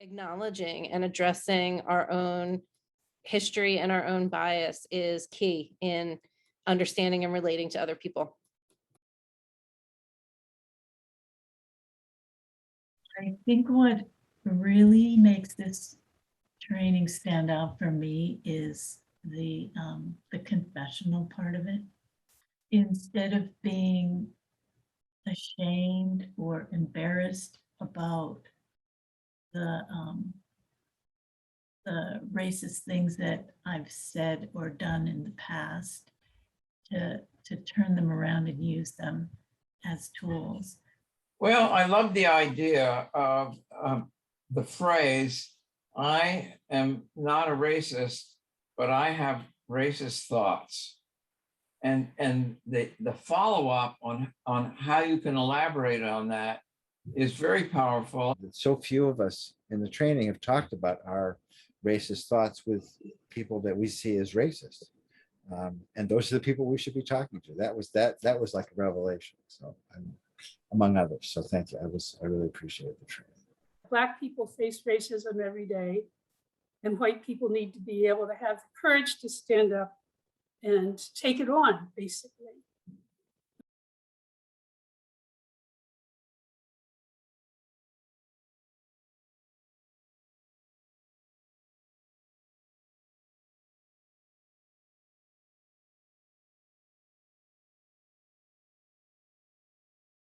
Acknowledging and addressing our own history and our own bias is key in understanding and relating to other people. I think what really makes this training stand out for me is the confessional part of it. Instead of being ashamed or embarrassed about the racist things that I've said or done in the past, to turn them around and use them as tools. Well, I love the idea of the phrase, I am not a racist, but I have racist thoughts. And the follow-up on how you can elaborate on that is very powerful. So few of us in the training have talked about our racist thoughts with people that we see as racist. And those are the people we should be talking to. That was like a revelation. So among others. So thank you. I really appreciate the training. Black people face racism every day, and white people need to be able to have the courage to stand up and take it on, basically.